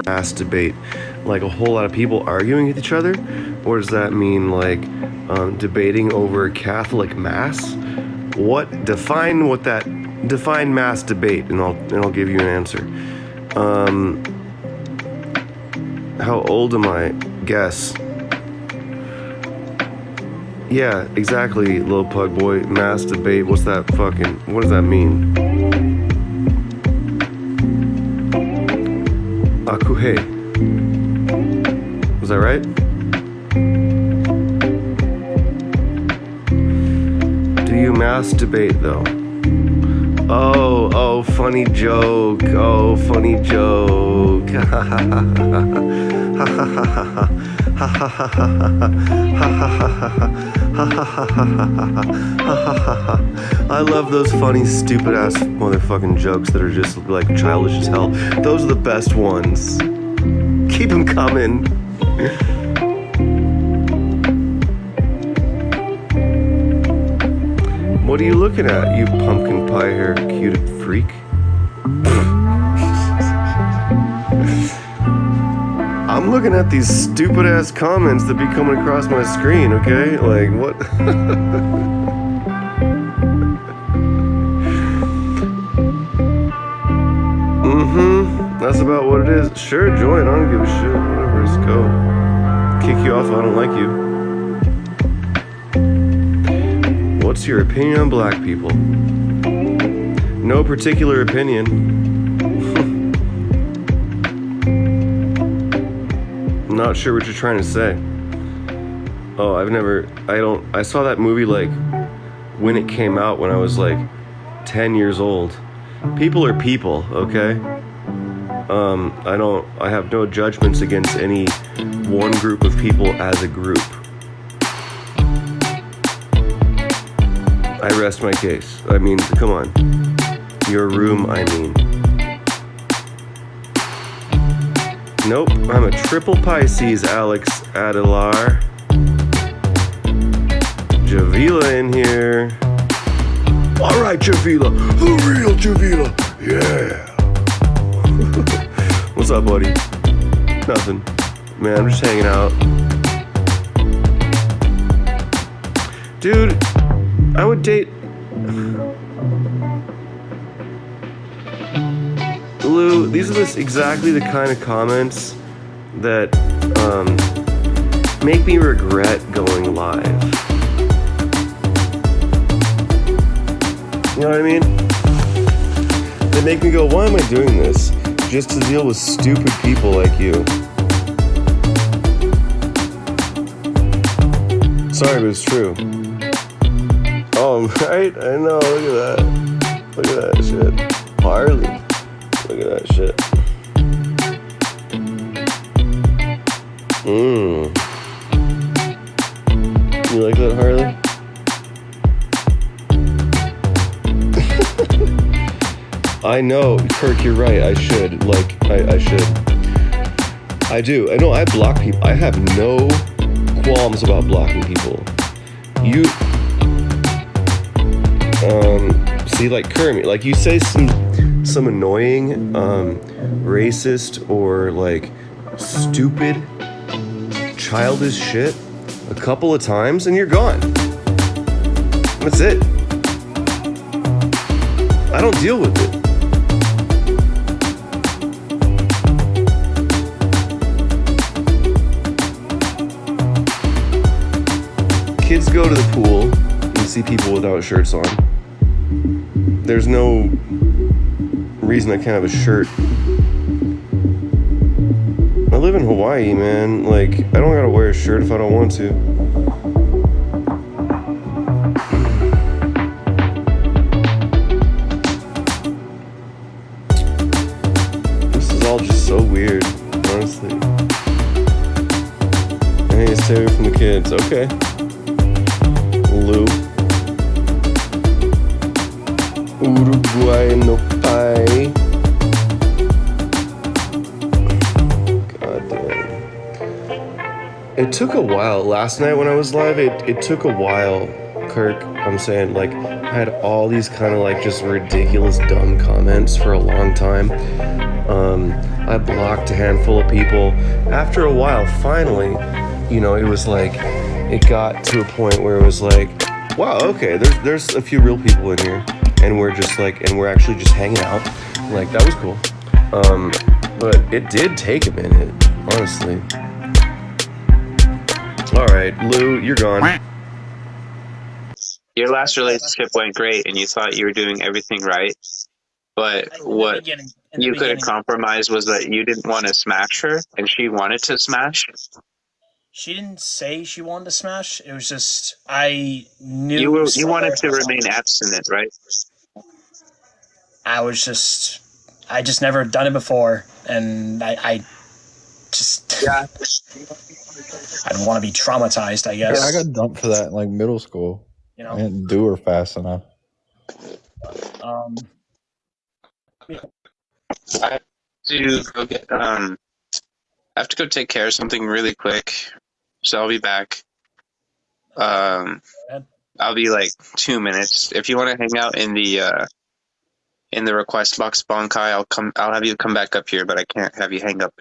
mass debate? Like a whole lot of people arguing with each other? Or does that mean like debating over Catholic mass? Define mass debate, and I'll give you an answer. How old am I? Guess. Yeah, exactly, little pug boy. Mass debate. What does that mean? Akuhe. Was that right? Do you mass debate though? Oh, funny joke. Oh, funny joke. I love those funny, stupid ass motherfucking jokes that are just like childish as hell. Those are the best ones. Keep them coming. What are you looking at, you pumpkin pie hair cute freak? I'm looking at these stupid ass comments that be coming across my screen, okay? Like, what? That's about what it is. Sure, join. I don't give a shit. Whatever, let's go. Kick you off if I don't like you. What's your opinion on black people? No particular opinion. I'm not sure what you're trying to say. Oh, I saw that movie like when it came out when I was like 10 years old. People are people, okay? I have no judgments against any one group of people as a group. I rest my case. I mean, come on. Your room, I mean. Nope, I'm a triple Pisces, Alex Adelar. Javila in here. Alright, Javila. The real Javila. Yeah. What's up, buddy? Nothing. Man, I'm just hanging out. Dude, I would date... Lou, these are exactly the kind of comments that make me regret going live. You know what I mean? They make me go, why am I doing this? Just to deal with stupid people like you. Sorry, but it's true. Oh, right? I know, look at that. Look at that shit. Harley. Look at that shit. You like that, Harley? I know, Kirk, you're right. I should. I should. I do. I know I block people. I have no qualms about blocking people. You, see, like Kermit, like you say some annoying, racist or like stupid, childish shit a couple of times and you're gone. That's it. I don't deal with it. Kids go to the pool and see people without shirts on. There's no reason I can't have a shirt. I live in Hawaii, man. Like, I don't gotta wear a shirt if I don't want to. This is all just so weird, honestly. Hey, stay away from the kids. Okay. Lou. Uruguay no pie. God damn. It took a while. Last night when I was live, it took a while Kirk, I'm saying, like, I had all these kind of like just ridiculous dumb comments for a long time. I blocked a handful of people. After a while, finally, you know, it was like, it got to a point where it was like, wow, okay, there's a few real people in here, and we're just like, and we're actually just hanging out. Like, that was cool. But it did take a minute, honestly. All right, Lou, you're gone. Your last relationship went great, and you thought you were doing everything right. But what you could have compromised was that you didn't want to smash her, and she wanted to smash. She didn't say she wanted to smash. It was just I knew you wanted to remain abstinent, right? I just never done it before, and I just I don't want to be traumatized, I guess. Yeah, I got dumped for that in like middle school. You know, I didn't do her fast enough. I have to go get I have to go take care of something really quick, so I'll be back. I'll be like 2 minutes. If you want to hang out in the request box, Bonkai, I'll have you come back up here, but I can't have you hang up.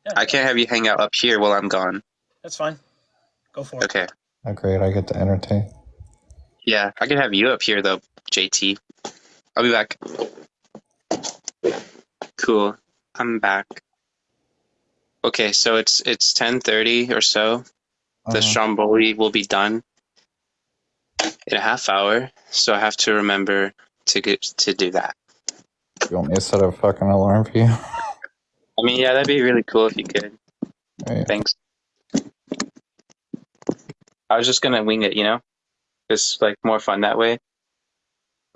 Yeah, I can't have you hang out up here while I'm gone. That's fine. Go for it. Okay. Oh, great. I get to entertain. Yeah, I can have you up here though, JT. I'll be back. Cool. I'm back. Okay, so it's 10:30 or so. The Stromboli will be done in a half hour, so I have to remember to do that. You want me to set a fucking alarm for you? I mean, yeah, that'd be really cool if you could. Right. Thanks. I was just gonna wing it, you know? It's like more fun that way.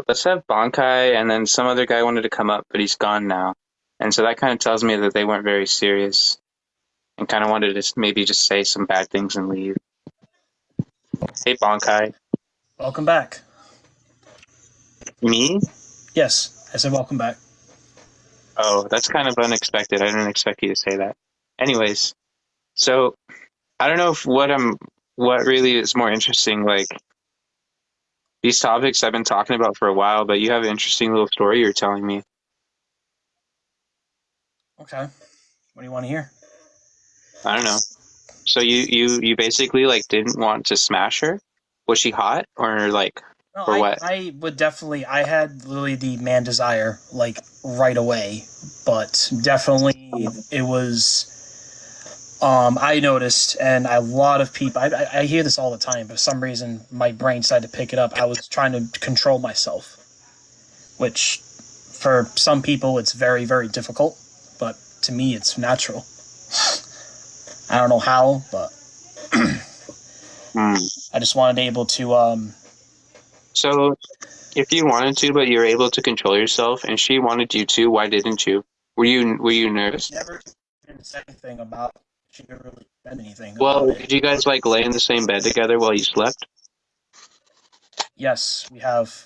Let's have Bonkai, and then some other guy wanted to come up, but he's gone now. And so that kind of tells me that they weren't very serious and kind of wanted to maybe just say some bad things and leave. Hey, Bonkai. Welcome back. Me? Yes, I said welcome back. Oh, that's kind of unexpected. I didn't expect you to say that. Anyways, so I don't know if what really is more interesting, like these topics I've been talking about for a while, but you have an interesting little story you're telling me. Okay. What do you want to hear? I don't know. So you basically like didn't want to smash her? Was she hot or like or what? I would definitely. I had literally the man desire like right away, but definitely it was. I noticed, and a lot of people. I hear this all the time, but for some reason my brain decided to pick it up. I was trying to control myself, which for some people it's very, very difficult, but to me it's natural. I don't know how, but I just wanted to be able to. So, if you wanted to, but you're able to control yourself, and she wanted you to, why didn't you? Were you nervous? Never said anything about. She never really said anything. Well, did you guys like lay in the same bed together while you slept? Yes, we have.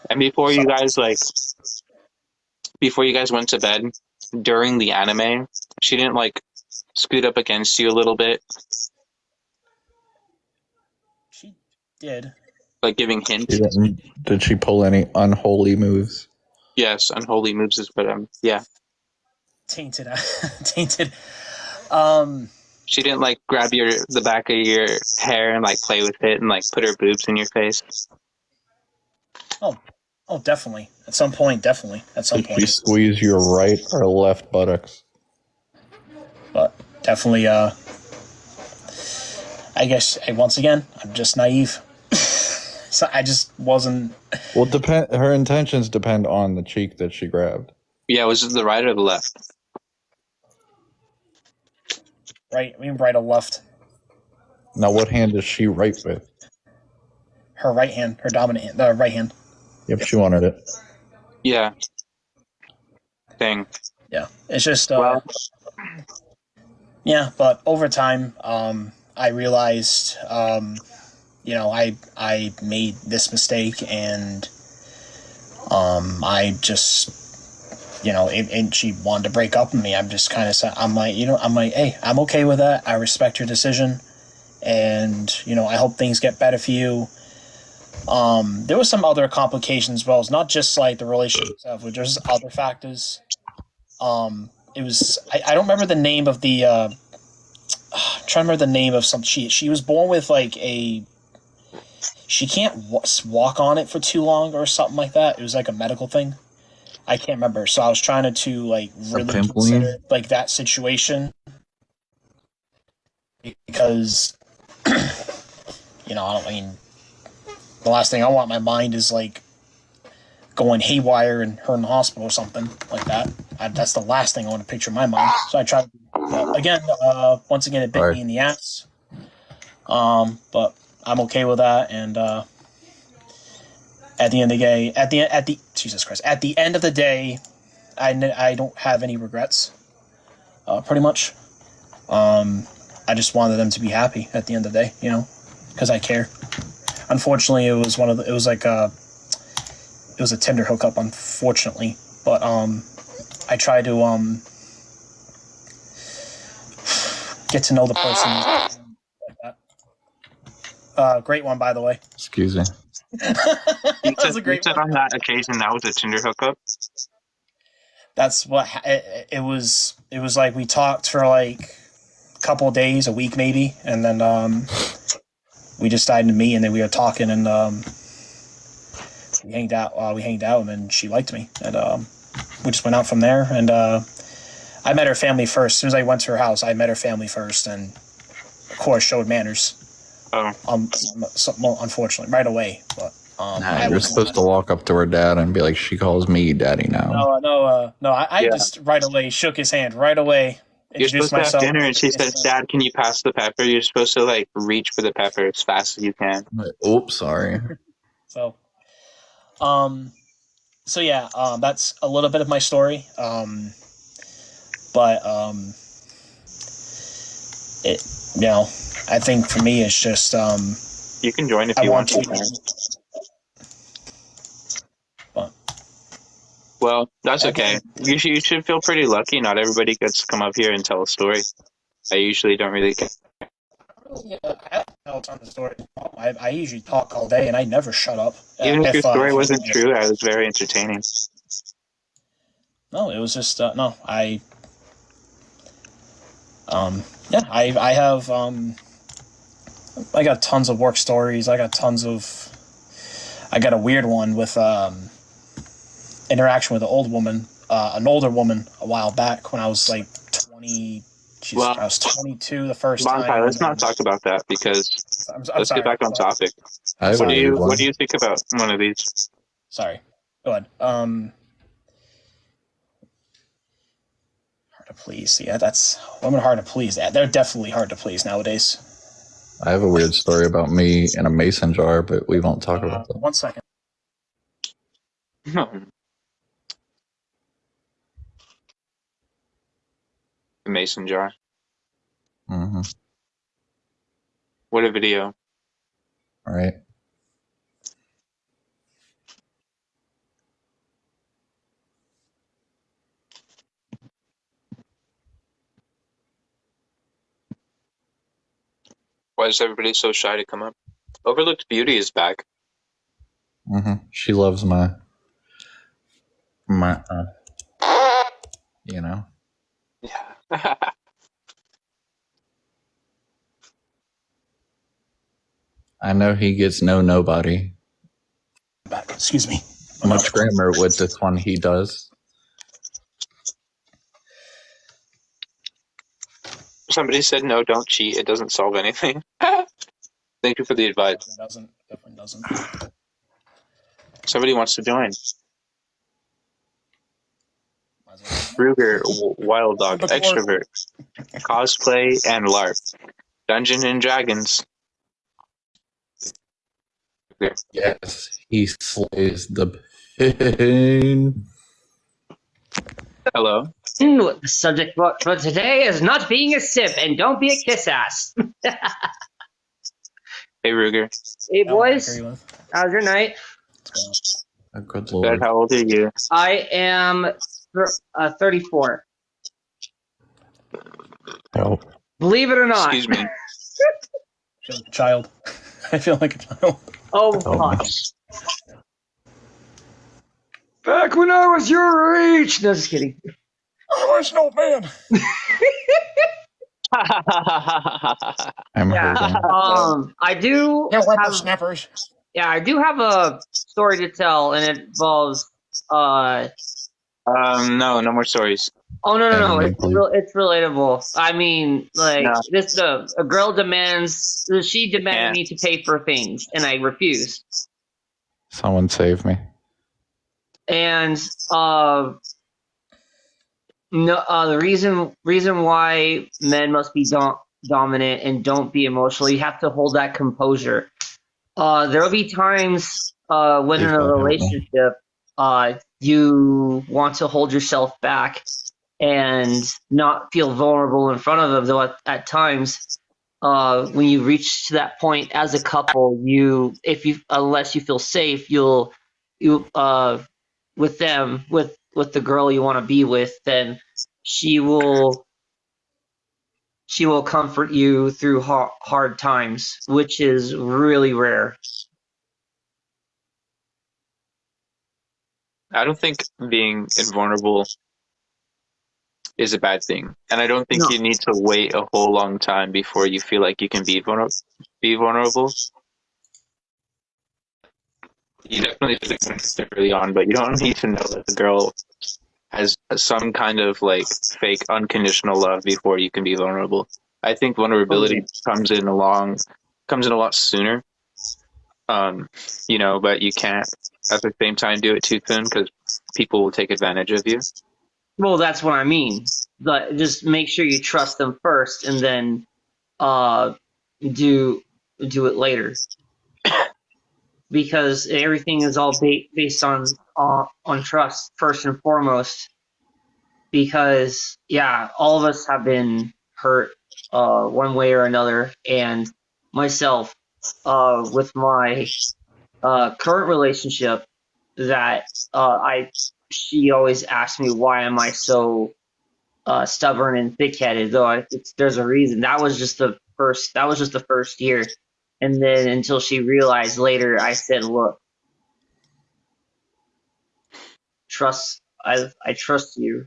And before you guys went to bed during the anime, she didn't like scoot up against you a little bit. She did. Like giving hints. Did she pull any unholy moves? Yes, unholy moves is what yeah. Tainted. Tainted. She didn't like grab the back of your hair and like play with it and like put her boobs in your face. Oh, definitely. At some point, definitely. At some point. Did she squeeze your right or left buttocks? But definitely, I guess once again, I'm just naive. So I just wasn't. Well, her intentions depend on the cheek that she grabbed. Yeah, was it the right or the left? Right. I mean, right or left. Now, what hand does she write with? Her right hand. Her dominant hand. The right hand. Yep, she wanted it. Yeah. Thing. Yeah. It's just. Yeah, but over time, I realized, I made this mistake, and I just. And she wanted to break up with me. I'm just kind of, I'm like, hey, I'm okay with that. I respect your decision, and I hope things get better for you. There was some other complications as well. It's not just like the relationship itself, but there's other factors. It was I don't remember the name of the. I'm trying to remember the name of some. She was born with like a. She can't walk on it for too long or something like that. It was like a medical thing. I can't remember. So I was trying to like really consider like that situation because I don't mean the last thing I want in my mind is like going haywire and her in the hospital or something like that. That's the last thing I want to picture in my mind. So I tried. Again, once again, it bit me in the ass. But I'm okay with that. And at the end of the day, at the end of the day, I don't have any regrets. Pretty much. I just wanted them to be happy at the end of the day, because I care. Unfortunately, it was a Tinder hookup, unfortunately, but I tried to get to know the person like that. Great one, by the way. Excuse me. That was a great one. On that occasion, that was a Tinder hookup. That's what it was. It was like we talked for like a couple of days, a week maybe, and then we decided to meet, and then we were talking, and we hanged out, and then she liked me, and we just went out from there, and I met her family first. As soon as I went to her house, I met her family first, and of course showed manners. Unfortunately, right away, but you're supposed to walk up to her dad and be like, "She calls me daddy now." No. I just right away shook his hand right away. You're supposed to have dinner, and she says, "Dad, can you pass the pepper?" You're supposed to like reach for the pepper as fast as you can. Oops, sorry. So yeah, that's a little bit of my story. But I think for me it's just you can join if you want to. But well, that's okay. You should feel pretty lucky. Not everybody gets to come up here and tell a story. I usually don't really care. Yeah, I tell a ton of stories. I usually talk all day, and I never shut up. Even if your story wasn't true, I was very entertaining. No, it was just no. I have I got tons of work stories. I got a weird one with interaction with an older woman a while back when I was like 20. I was 22 the first time. Let's not talk about that because let's get back on topic. What do you think about one of these? Sorry. Go ahead. Hard to please. Yeah, that's women hard to please. They're definitely hard to please nowadays. I have a weird story about me in a mason jar, but we won't talk about that. 1 second. The mason jar. Mm-hmm. What a video. All right. Why is everybody so shy to come up? Overlooked Beauty is back. Mm-hmm. She loves my Yeah. I know he gets nobody. Excuse me. Much grammar with this one he does. Somebody said no, don't cheat. It doesn't solve anything. Thank you for the advice. It definitely doesn't. Somebody wants to join. Ruger, Wild Dog, Extrovert, Cosplay, and LARP. Dungeons and Dragons. Yes, he slays the pain. Hello. The subject for today is not being a simp and don't be a kiss ass. Hey, Ruger. Hey, boys. How's your night? Oh, good lord. Good, how old are you? I am 34. Help. Believe it or not. Excuse me. feel like a child. I feel like a child. Oh, Oh, no. hush. Back when I was your age. No, just kidding. I was no man. I'm Yeah. hurting. I do No have whippersnappers. I do have a story to tell, and it involves No more stories. oh no, Ending, please. it's relatable. I mean, like No. this a girl she demanded Yeah. me to pay for things, and I refused. Someone save me. And no, the reason why men must be dominant and don't be emotional, you have to hold that composure. There will be times when Please in a God help me. relationship, you want to hold yourself back and not feel vulnerable in front of them. Though at times, when you reach to that point as a couple, unless you feel safe, you with them with the girl you want to be with, then she will comfort you through hard times, which is really rare. I don't think being invulnerable is a bad thing, and I don't think No. you need to wait a whole long time before you feel like you can be vulnerable. You definitely should connect early on, but you don't need to know that the girl has some kind of like fake unconditional love before you can be vulnerable. I think vulnerability comes in a lot sooner. But you can't at the same time do it too soon because people will take advantage of you. Well, that's what I mean. But just make sure you trust them first, and then do it later, because everything is all based on trust first and foremost. Because all of us have been hurt one way or another, and myself with my current relationship, that she always asks me why am I so stubborn and thick-headed. Though there's a reason. That was just the first year, and then until she realized later, I said, "Look, trust. I trust you."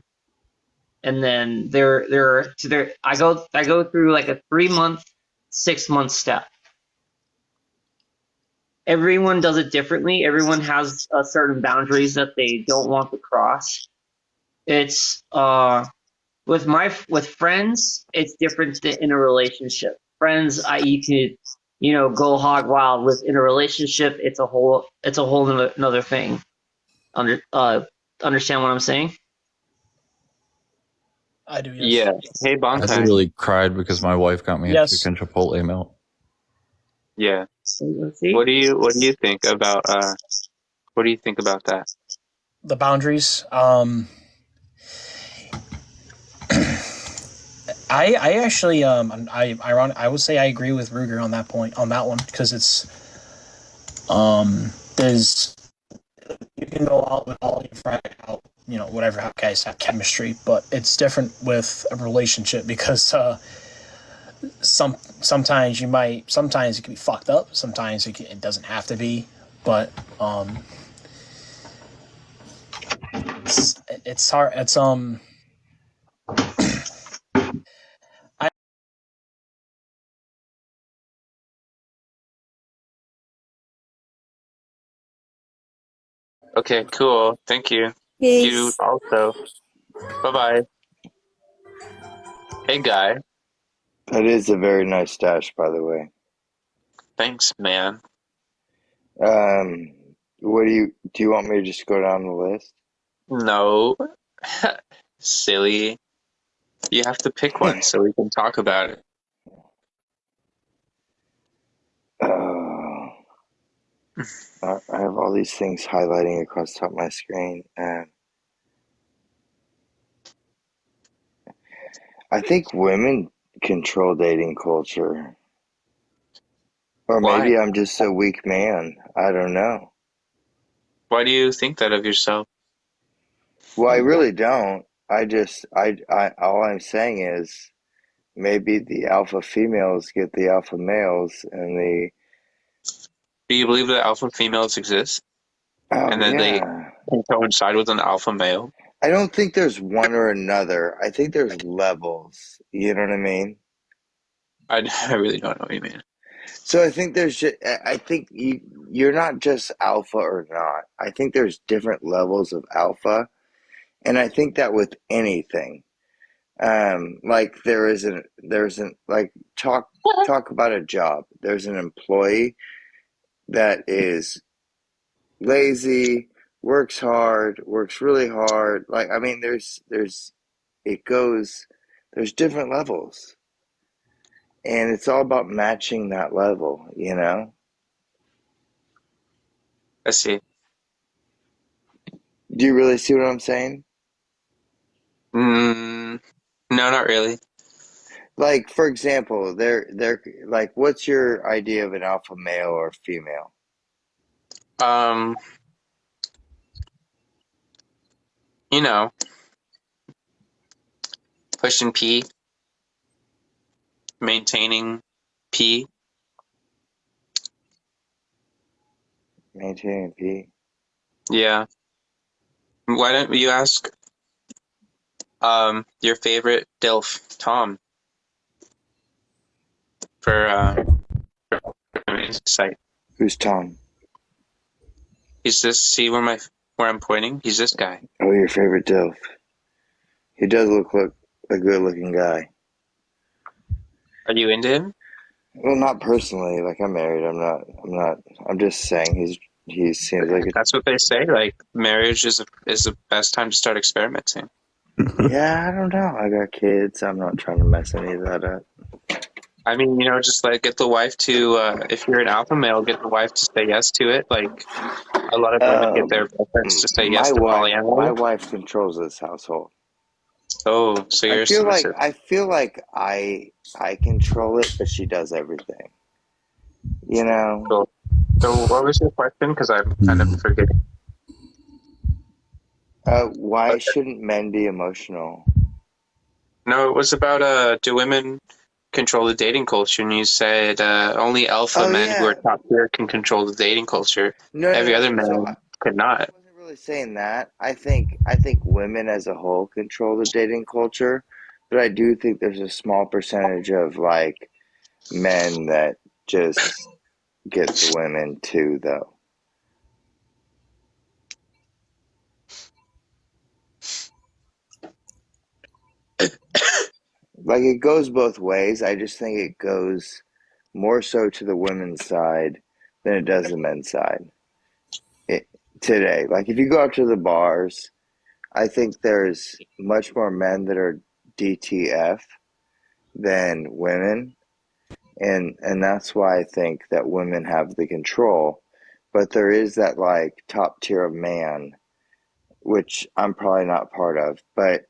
And then I go through like a 3 month, 6 month step. Everyone does it differently. Everyone has certain boundaries that they don't want to cross. It's with friends, it's different than in a relationship. Friends, you could go hog wild. With in a relationship, it's a whole another thing. Understand what I'm saying? I do, yes. Yeah. Hey, I Bankai. literally cried because my wife got me a Yes. chicken chipotle meal. Yeah. See? What do you think about that? The boundaries. I actually I would say I agree with Ruger on that one, because it's there's you can go out with all your friends out, whatever, how guys have chemistry, but it's different with a relationship, because sometimes it can be fucked up, sometimes it doesn't have to be, but it's hard. It's Okay, cool. Thank you. You also. Bye-bye. Hey, guy. That is a very nice stash, by the way. Thanks, man. What do you want me to just go down the list? No. Silly. You have to pick one so we can talk about it. I have all these things highlighting across the top of my screen, and I think women control dating culture. Or Why? maybe I'm just a weak man. I don't know. Why do you think that of yourself? Well, I really don't. All I'm saying is maybe the alpha females get the alpha males, and Do you believe that alpha females exist and oh then they yeah. can coincide with an alpha male? I don't think there's one or another. I think there's levels. You know what I mean? I really don't know what you mean. So I think I think you're not just alpha or not. I think there's different levels of alpha, and I think that with anything, like there's an like talk about a job. There's an employee that is lazy, works hard, works really hard. Like I mean, it goes there's different levels, and it's all about matching that level. You know? I see. Do you really see what I'm saying? No, not really. Like for example, they're like, what's your idea of an alpha male or female? Um, you know, pushing P, maintaining P. Maintaining P. Yeah. Why don't you ask your favorite DILF, Tom, for insight. Who's Tom? He's this. See where I'm pointing? He's this guy. Oh, your favorite DILF. He does look like a good-looking guy. Are you into him? Well, not personally. Like I'm married. I'm not. I'm just saying he seems like a. That's what they say. Like marriage is the best time to start experimenting. Yeah, I don't know. I got kids. I'm not trying to mess any of that up. I mean, just like get the wife to, if you're an alpha male, get the wife to say yes to it. Like a lot of women get their boyfriends to say yes to My polyamory. wife controls this household. Oh, so you're submissive. I feel like I control it, but she does everything. You know. Cool. So what was your question? Because I'm kind of forgetting. Why shouldn't men be emotional? No, it was about do women control the dating culture? And you said only alpha men who are top tier can control the dating culture. Every other man could not. I wasn't really saying that. I think women as a whole control the dating culture, but I do think there's a small percentage of like men that just get the women too, though. Like it goes both ways. I just think it goes more so to the women's side than it does the men's side today. Like if you go out to the bars, I think there's much more men that are DTF than women, and that's why I think that women have the control. But there is that like top tier of man, which I'm probably not part of, but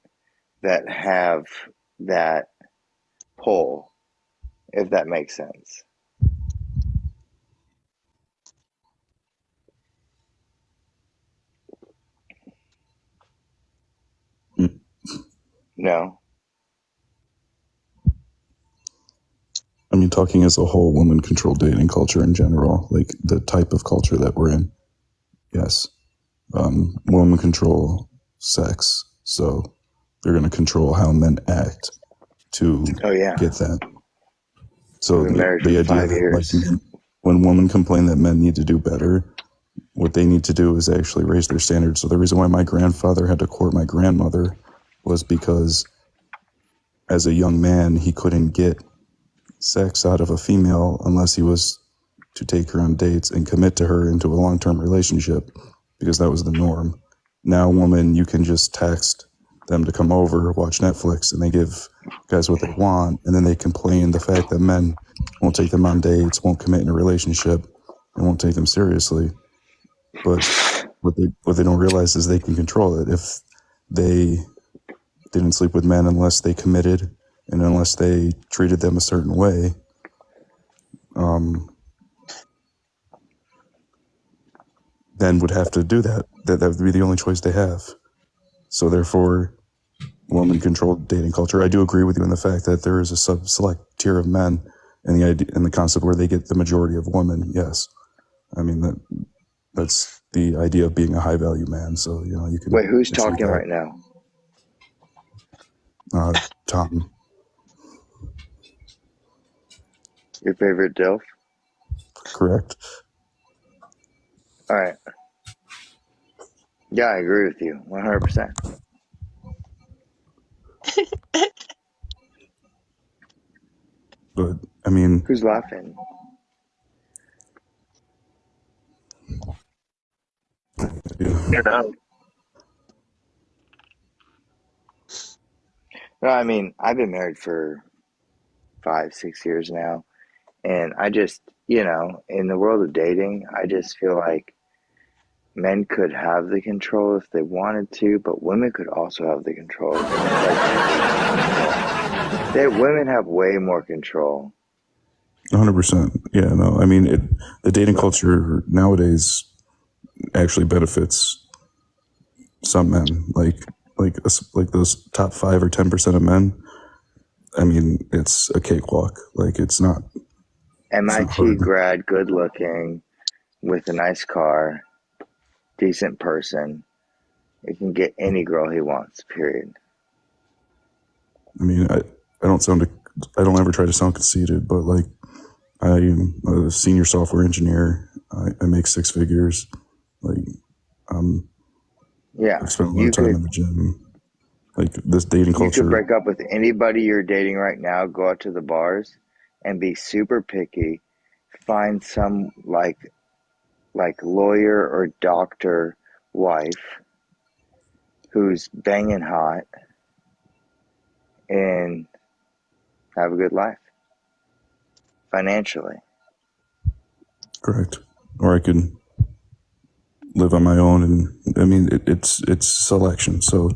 that have that pull, if that makes sense. No. I mean, talking as a whole, woman-controlled dating culture in general, like the type of culture that we're in. Yes. Women control sex, so they're going to control how men act to get that. So the idea that like, when women complain that men need to do better, what they need to do is actually raise their standards. So the reason why my grandfather had to court my grandmother was because as a young man, he couldn't get sex out of a female unless he was to take her on dates and commit to her into a long-term relationship, because that was the norm. Now, women, you can just text them to come over, watch Netflix, and they give guys what they want, and then they complain the fact that men won't take them on dates, won't commit in a relationship, and won't take them seriously. But what they don't realize is they can control it. If they didn't sleep with men unless they committed and unless they treated them a certain way, then would have to do that. That would be the only choice they have. So therefore, woman-controlled dating culture. I do agree with you in the fact that there is a select tier of men, and the idea and the concept where they get the majority of women. Yes, I mean that's the idea of being a high-value man. So you can. Wait, who's talking right now? Tom. Your favorite DILF? Correct. All right. Yeah, I agree with you 100%. But I mean, Who's laughing? yeah. No, I mean, I've been married for 5-6 years now, and I just, in the world of dating, I just feel like men could have the control if they wanted to, but women could also have the control. Women have way more control. 100%. Yeah, no, I mean, the dating culture nowadays actually benefits some men, like those top 5 or 10% of men. I mean, it's a cakewalk. Like, it's not. MIT grad, good looking, with a nice car, decent person. He can get any girl he wants, period. I mean, I don't ever try to sound conceited, but like, I'm a senior software engineer. I make 6 figures. Like, yeah, I spend a lot of time in the gym. Like, this dating culture. You could break up with anybody you're dating right now, go out to the bars, and be super picky. Find some like lawyer or doctor wife who's banging hot, and have a good life financially. Correct. Or I could live on my own, and I mean, it's selection. So,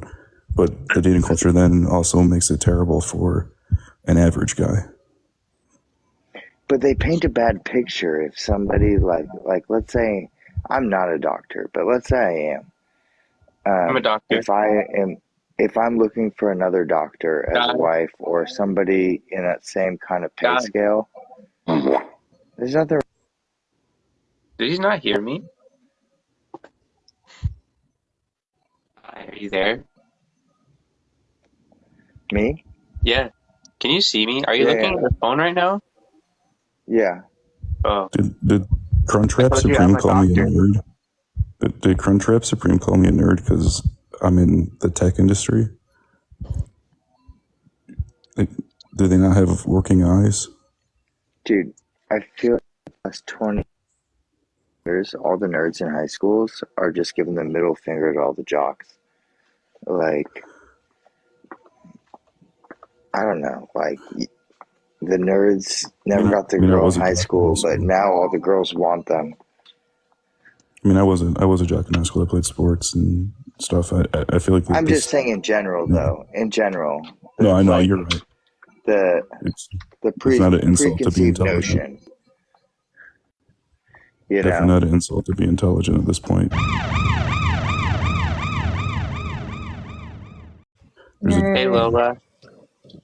but the dating culture then also makes it terrible for an average guy. But they paint a bad picture. If somebody like let's say, I'm not a doctor, but let's say I am. I'm a doctor. If I'm looking for another doctor as a wife, or somebody in that same kind of pay scale, there's nothing. Did he not hear me? Hi, are you there? Me? Yeah. Can you see me? Are you looking at your phone right now? Yeah. Oh. Did Crunchwrap Supreme call me a nerd? Did Crunchwrap Supreme call me a nerd because I'm in the tech industry? Like, do they not have working eyes? Dude, I feel like the last 20 years, all the nerds in high schools are just giving the middle finger to all the jocks. Like, I don't know, like, the nerds never got the girl in high school, but now all the girls want them. I mean, I was a jock in high school. I played sports and stuff. I feel like I'm just saying in general, though. In general. No, I know, you're right. It's not an insult to be intelligent. notion. Definitely not an insult to be intelligent at this point. Hey Lola,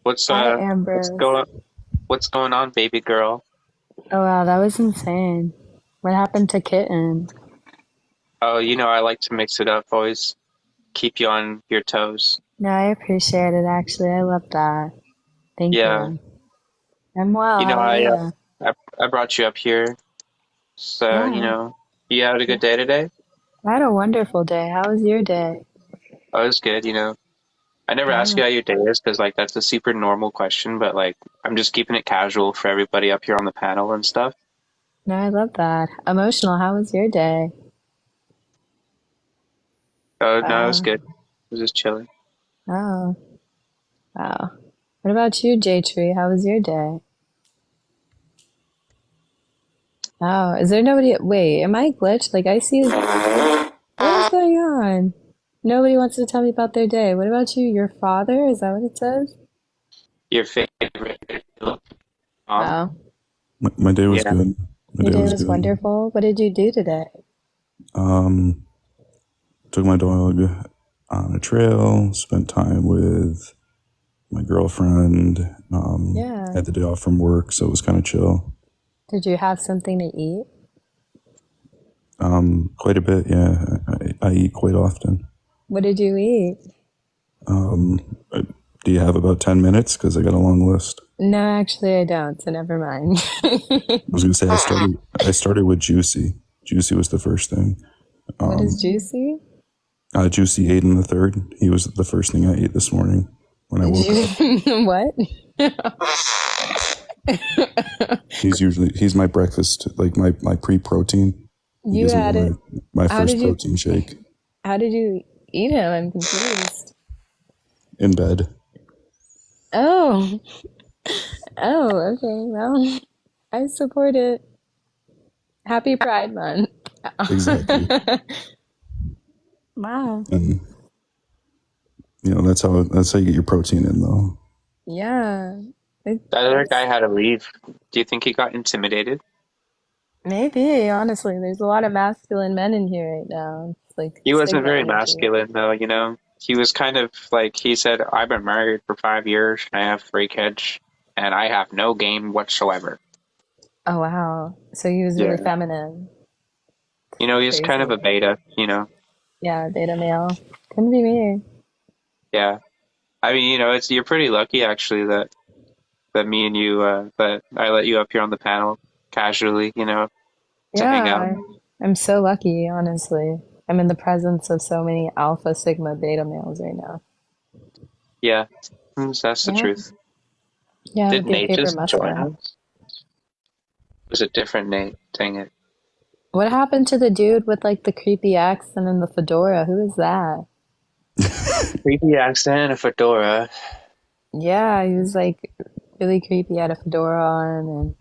what's Ambrose. going on, baby girl? Oh wow, that was insane. What happened to Kitten? Oh, I like to mix it up, always keep you on your toes. No, I appreciate it actually. I love that. Thank you. I'm well. I brought you up here, so you had a good day today? I had a wonderful day. How was your day? Oh, it was good. I never ask you how your day is because that's a super normal question, but I'm just keeping it casual for everybody up here on the panel and stuff. No, I love that. Emotional, how was your day? Oh, no, it was good. It was just chilling. Oh. Wow. What about you, J-Tree? How was your day? Oh, is there nobody? Wait, am I glitched? I see. What is going on? Nobody wants to tell me about their day. What about you? Your father? Is that what it says? Your favorite? Oh. My day was good. Your day was wonderful. What did you do today? Took my dog on a trail, spent time with my girlfriend. Yeah. Had the day off from work, so it was kind of chill. Did you have something to eat? Quite a bit, yeah. I eat quite often. What did you eat? Do you have about 10 minutes? Because I got a long list. No, actually, I don't. So never mind. I was going to say I started with Juicy. Juicy was the first thing. What is juicy? Juicy Aiden the third. He was the first thing I ate this morning when I woke up. What? He's my breakfast, like my pre-protein. He You gives me had it. my first protein shake How did you eat him? I'm confused. in bed. Oh. Oh, okay. Well, I support it. Happy Pride Month. Exactly. Wow. And that's how you get your protein in, though. Yeah. That other guy had to leave. Do you think he got intimidated? Maybe, honestly. There's a lot of masculine men in here right now. It's like He wasn't Sigma very energy. masculine, though, you know? He was kind of like, he said, I've been married for 5 years, and I have 3 kids, and I have no game whatsoever. Oh, wow. So he was really feminine. You know, he's kind of Crazy. a beta, you know? Yeah, beta male. Couldn't be me. Yeah. I mean, you know, you're pretty lucky, actually, that me and you, that I let you up here on the panel casually, you know, to hang out. Yeah, I'm so lucky, honestly. I'm in the presence of so many alpha, sigma, beta males right now. Yeah, that's the Yeah. truth. Yeah, Did with your Nate paper just join mustache. us? It was a different Nate, dang it. What happened to the dude with like the creepy accent and the fedora? Who is that? Creepy accent and a fedora. Yeah, he was like really creepy, had a fedora on, and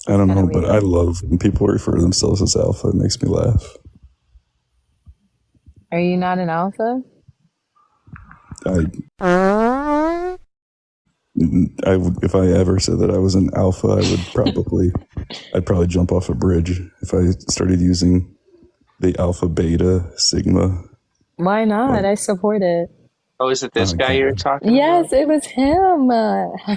I don't know, kinda but I love when people refer to themselves as alpha. It makes me laugh. are you not an alpha? If I ever said that I was an alpha, I'd probably jump off a bridge if I started using the alpha, beta, sigma. Why not? I support it. Oh, is it this guy you're talking Yes, about? it was him.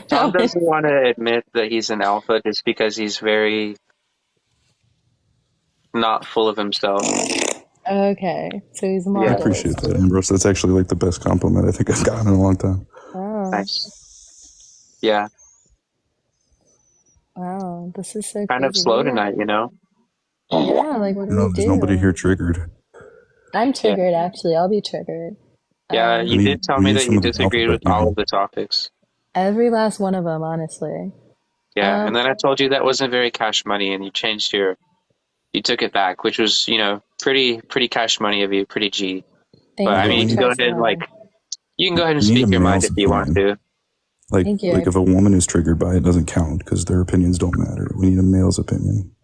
Tom doesn't want to admit that he's an alpha just because he's very not full of himself. Okay, so he's I modest. appreciate that, Ambrose. That's actually like the best compliment I think I've gotten in a long time. Wow. Nice. Yeah. Wow, this is so Kind of crazy. slow tonight, you know? Yeah, like what do we There's do? nobody here triggered. I'm triggered, actually. I'll be triggered. Yeah, you did tell me that you disagreed with all of the topics. Every last one of them, honestly. Yeah, and then I told you that wasn't very Cash Money, and you took it back, which was, you know, pretty Cash Money of you, pretty G. Thank But I you. mean, you can go Try so ahead, hard. you can go ahead and You need speak a your mind male's if you want to. Like Thank you. if a woman is triggered by it, doesn't count because their opinions don't matter. We need a male's opinion.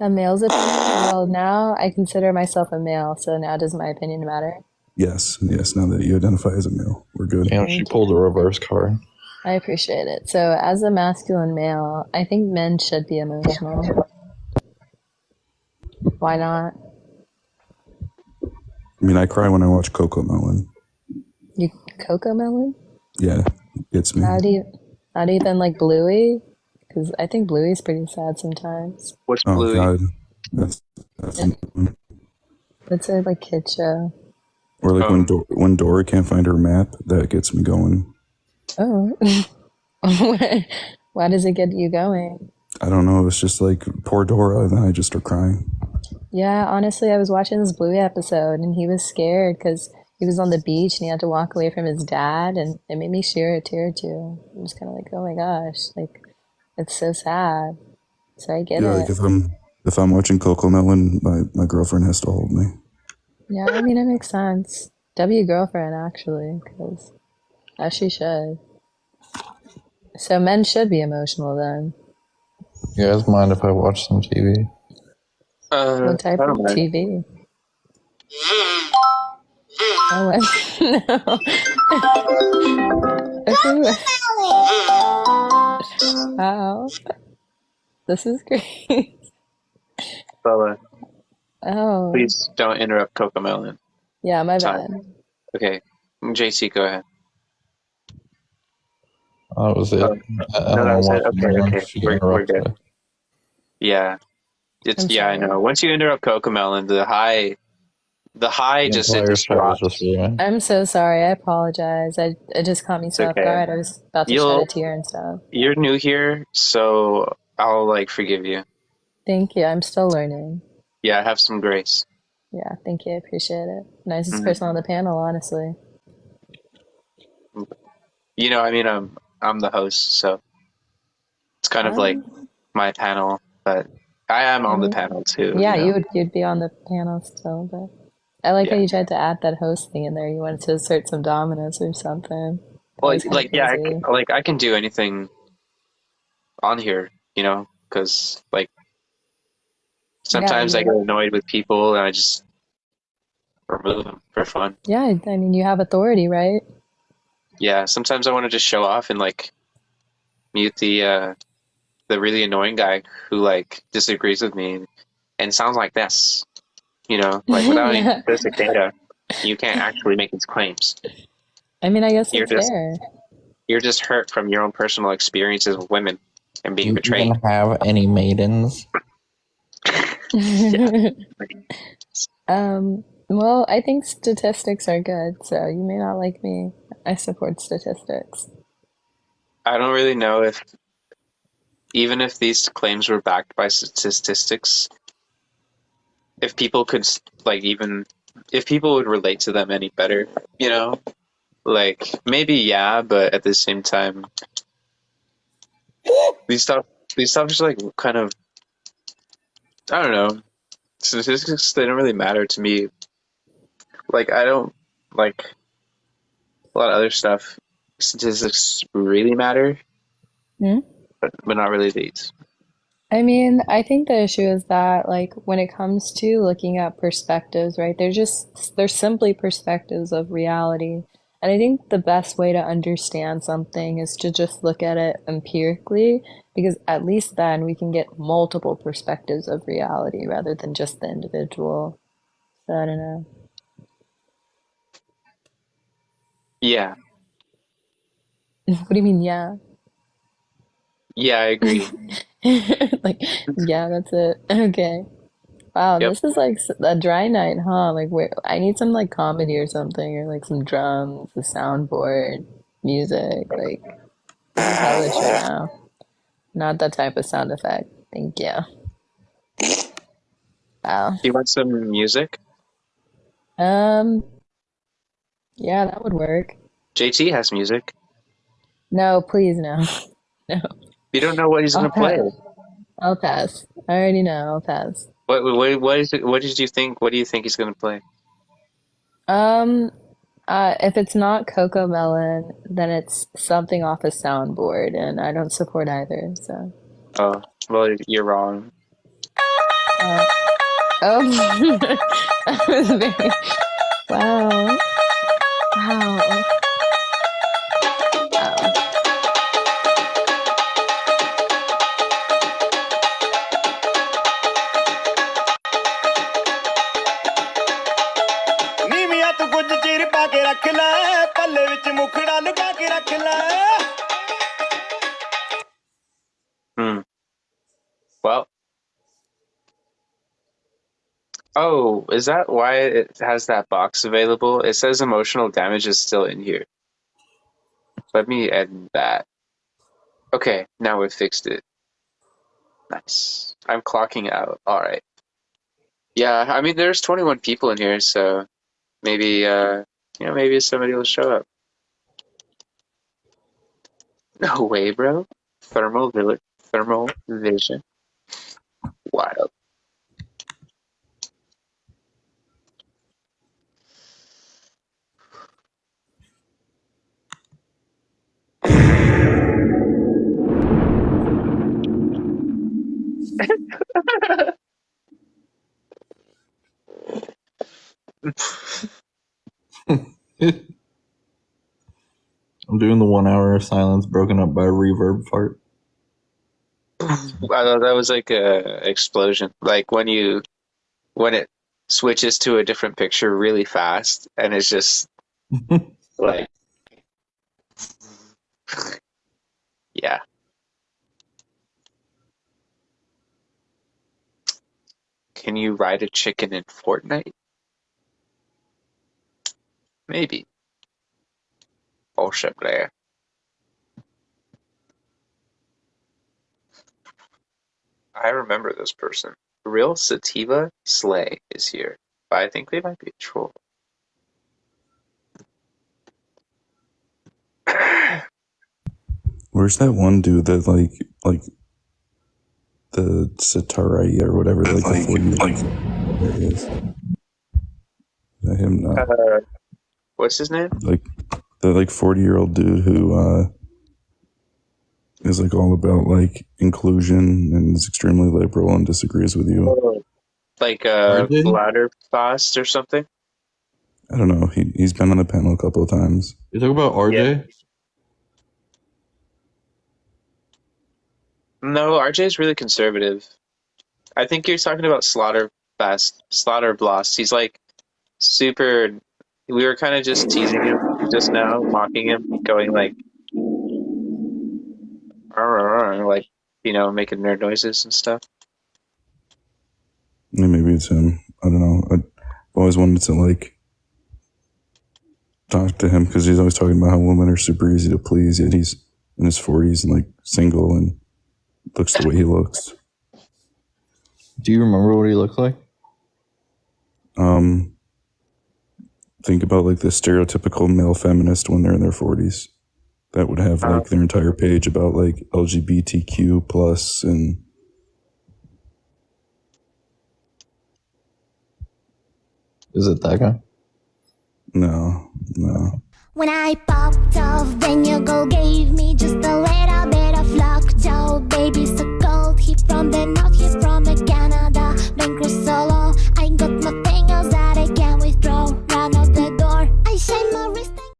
A male's opinion? Well, now I consider myself a male, so now does my opinion matter? Yes. Now that you identify as a male, we're good. Yeah, she pulled a reverse card. I appreciate it. So, as a masculine male, I think men should be emotional. Why not? I mean, I cry when I watch Coco Melon. You Coco Melon? Yeah, it gets me. Not even like Bluey? Because I think Bluey's pretty sad sometimes. What's Oh Bluey? God, that's It's a like kid show. or like when Dora can't find her map, that gets me going. Oh. Why does it get you going? I don't know. It's just like poor Dora, and then I just start crying. Yeah, honestly, I was watching this Bluey episode and he was scared because he was on the beach and he had to walk away from his dad, and it made me share a tear too. I was kind of like, oh my gosh, like it's so sad. So I get Yeah, it. like if I'm watching Coco Melon, my girlfriend has to hold me. Yeah, I mean, it makes sense. W girlfriend, actually, because as she should. So men should be emotional then. You guys mind if I watch some TV? What type of TV? Oh, no. Wow. This is great. Bella, Oh. please don't interrupt Coco Melon. Yeah, my Sorry. bad. Okay, JC, go ahead. That was it. Oh, I no, don't that know was why it. Okay. she We're interrupted good. it. Yeah, I'm yeah, I sorry. know. Once you interrupt Cocomelon, the high The just it entire just show was just drops. ruined. I'm so sorry. I apologize. It just caught me It's so off okay. guard. I was about to shed a You'll tear and stuff. you're new here, so I'll like forgive you. Thank you. I'm still learning. Yeah, have some grace. Yeah, thank you. I appreciate it. Nicest hmm person on the panel, honestly. I mean, I'm the host, so it's kind of like Um, my panel, but I am I on the mean, panel too. yeah, you'd be on the panel still, but I like how Yeah. you tried to add that host thing in there. You wanted to assert some dominance or something. That Well, was kind of like yeah, crazy. I can do anything on here, because like Yeah, sometimes I get annoyed with people and I just remove them for fun. yeah. I mean, you have authority, right? Yeah, sometimes I want to just show off and like mute the really annoying guy who like disagrees with me and sounds like this. Like without any Yeah. statistic data, you can't actually make these claims. I mean, I guess You're that's just fair. you're just hurt from your own personal experiences with women and Do being you even betrayed. have any maidens? Yeah. Well, I think statistics are good, so you may not like me. I support statistics. I don't really know if even if these claims were backed by statistics, if people could like even if people would relate to them any better, you know? Like maybe yeah, but at the same time these stuff these stuff just like kind of I don't know. Statistics they don't really matter to me. Like I don't like a lot of other stuff. Statistics really matter, Hmm? but not really these. I mean, I think the issue is that, like, when it comes to looking at perspectives, right, they're simply perspectives of reality. And I think the best way to understand something is to just look at it empirically, because at least then we can get multiple perspectives of reality rather than just the individual. So I don't know. Yeah. What do you mean, yeah? Yeah, I agree. Like, yeah, that's it. Okay. Wow, Yep. this is like a dry night, huh? Like, where I need some like comedy or something, or like some drums, a soundboard, music. Like, this is hellish right now. Not that type of sound effect. Thank you. Wow. Do you want some music? Um, yeah, that would work. JT has music. No, please, no. No. You don't know what he's I'll gonna play. pass. I'll pass. I already know. I'll pass. What is it? What did you think? What do you think he's gonna play? Um, if it's not Coco Melon, then it's something off a soundboard, and I don't support either, so. Oh, well, you're wrong. Uh, oh, that was very, wow. Wow. Wow. ਨੀਵੀਆਂ ਤੂੰ ਕੁਝ ਚਿਰ ਪਾ ਕੇ ਰੱਖ ਲੈ ਪੱਲੇ ਵਿੱਚ ਮੁਖੜਾ ਲੁਕਾ ਕੇ ਰੱਖ ਲੈ Hmm. Well. Oh, is that why it has that box available? It says emotional damage is still in here. Let me end that. Okay, now we fixed it. Nice. I'm clocking out. All right. Yeah, I mean, there's 21 people in here, so maybe, maybe somebody will show up. No way, bro. Thermal vision. Wild. I'm doing the 1 hour of silence broken up by a reverb fart. I thought that was like a explosion. Like when it switches to a different picture really fast and it's just Like, yeah. Can you ride a chicken in Fortnite? Maybe. Bullshit there. I remember this person. Real Sativa Slay is here, but I think they might be a troll. Where's that one dude that like the Satarai or whatever, like the 40 there he is. Is that him? No. What's his name? Like the 40-year-old dude who is like all about like inclusion and is extremely liberal and disagrees with you. Like RJ? Louder Fast or something? I don't know. He's been on the panel a couple of times. You talking about RJ? Yeah. No, RJ is really conservative. I think you're talking about Slaughter Blast. He's like super. We were kind of just teasing him just now, mocking him, going like, like, making nerd noises and stuff. Yeah, maybe it's him. I don't know. I've always wanted to like talk to him because he's always talking about how women are super easy to please, yet he's in his 40s and like single and looks the way he looks. Do you remember what he looked like? Think about like the stereotypical male feminist when they're in their 40s. That would have like their entire page about like LGBTQ plus and. Is it that guy? No. When I popped off, then your girl gave me just a little bit of luck. Joe, baby, so cold. He from the north, he's